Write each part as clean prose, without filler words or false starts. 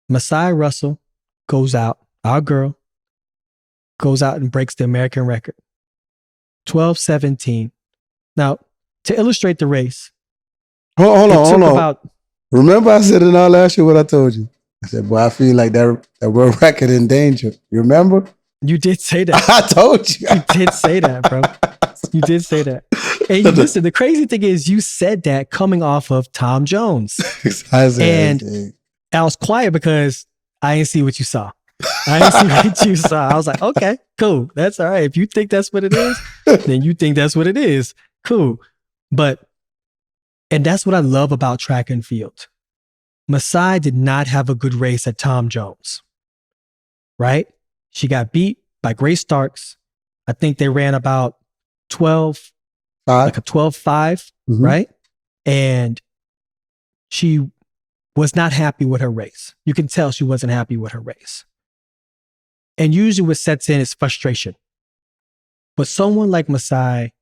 Masai Russell goes out, our girl, goes out and breaks the American record, 12:17. Now, to illustrate the race, Hold on. Remember I said in our last year what I told you? I said, boy, I feel like that world record in danger. You remember? You did say that. I told you. You did say that, bro. You did say that. And you listen, the crazy thing is you said that coming off of Tom Jones. And I was quiet because I didn't see what you saw. I didn't see what you saw. I was like, okay, cool. That's all right. If you think that's what it is, then you think that's what it is. Cool. And that's what I love about track and field. Masai did not have a good race at Tom Jones, right? She got beat by Grace Starks. I think they ran about 12, like a 12.5, right? And she was not happy with her race. You can tell she wasn't happy with her race. And usually what sets in is frustration. But someone like Masai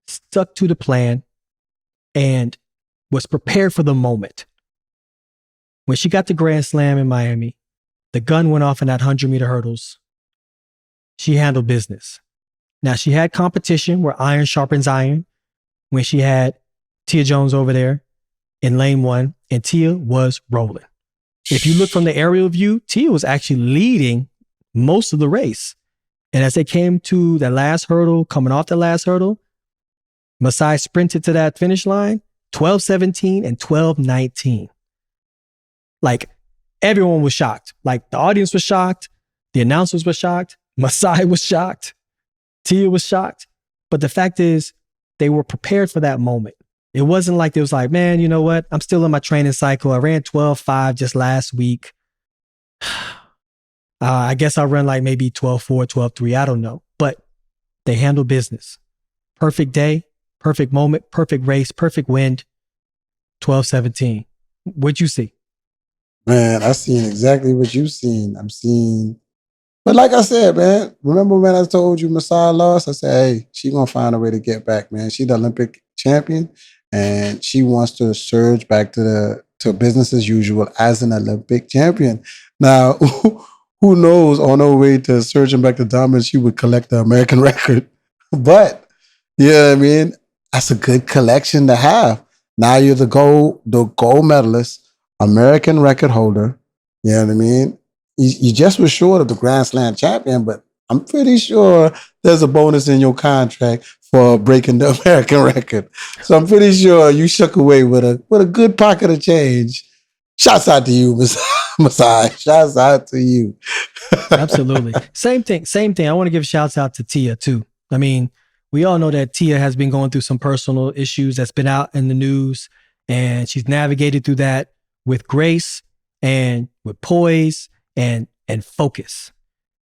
stuck to the plan and was prepared for the moment. When she got the Grand Slam in Miami, the gun went off in that 100-meter hurdles. She handled business. Now, she had competition where iron sharpens iron when she had Tia Jones over there in lane 1, and Tia was rolling. If you look from the aerial view, Tia was actually leading most of the race. And as they came to the last hurdle, coming off the last hurdle, Masai sprinted to that finish line, 12:17 and 12:19. Like, everyone was shocked. Like, the audience was shocked. The announcers were shocked. Masai was shocked. Tia was shocked. But the fact is, they were prepared for that moment. It wasn't like it was like, man, you know what? I'm still in my training cycle. I ran 12.5 just last week. I guess I'll run like maybe 12.4, 12.3. I don't know. But they handled business. Perfect day, perfect moment, perfect race, perfect wind. 12:17. What'd you see? Man, I seen exactly what you seen. I'm seeing, but like I said, man, remember when I told you Masai lost? I said, hey, she gonna find a way to get back, man. She the Olympic champion, and she wants to surge back to business as usual as an Olympic champion. Now, who knows? On her way to surging back to dominance, she would collect the American record. But yeah, I mean, that's a good collection to have. Now you're the gold medalist, American record holder. You know what I mean? You just were short of the Grand Slam champion, but I'm pretty sure there's a bonus in your contract for breaking the American record. So I'm pretty sure you shook away with a good pocket of change. Shouts out to you, Masai. Shouts out to you. Absolutely. Same thing. I want to give shouts out to Tia too. I mean, we all know that Tia has been going through some personal issues that's been out in the news, and she's navigated through that with grace and with poise and focus.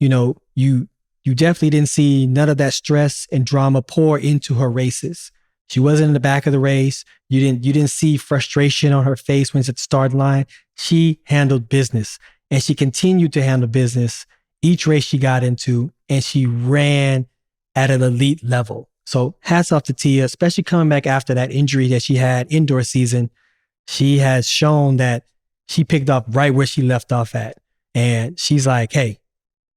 You know, you definitely didn't see none of that stress and drama pour into her races. She wasn't in the back of the race. You didn't see frustration on her face when it's at the start line. She handled business, and she continued to handle business each race she got into, and she ran at an elite level. So hats off to Tia, especially coming back after that injury that she had indoor season. She has shown that she picked up right where she left off at. And she's like, hey,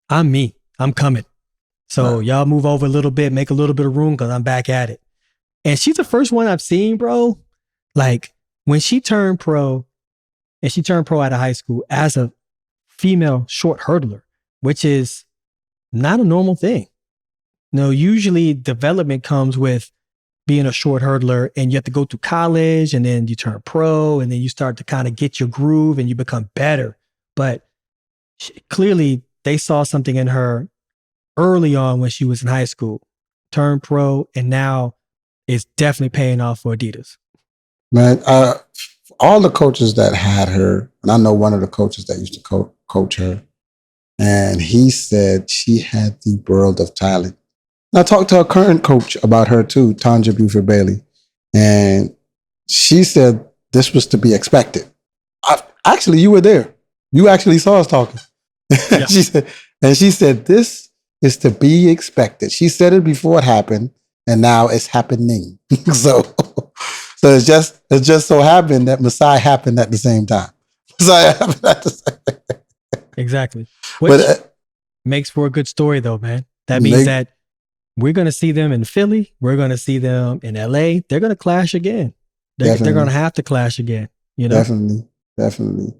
I'm me. I'm coming. So y'all move over a little bit, make a little bit of room because I'm back at it. And she's the first one I've seen, bro. Like, when she turned pro, and she turned pro out of high school as a female short hurdler, which is not a normal thing. No, usually development comes with being a short hurdler, and you have to go to college, and then you turn pro, and then you start to kind of get your groove and you become better. But clearly they saw something in her early on when she was in high school, turned pro, and now it's definitely paying off for Adidas. Man, all the coaches that had her, and I know one of the coaches that used to coach her, and he said she had the world of talent. And I talked to a current coach about her too, Tanja Buford-Bailey, and she said this was to be expected. Actually, you were there. You actually saw us talking. Yeah. she said this is to be expected. She said it before it happened, and now it's happening. So it's just so happened that Masai happened at the same time. So I have that to say. Exactly. Which makes for a good story, though, man. That means that we're going to see them in Philly. We're going to see them in LA. They're going to clash again. They're going to have to clash again. You know? Definitely.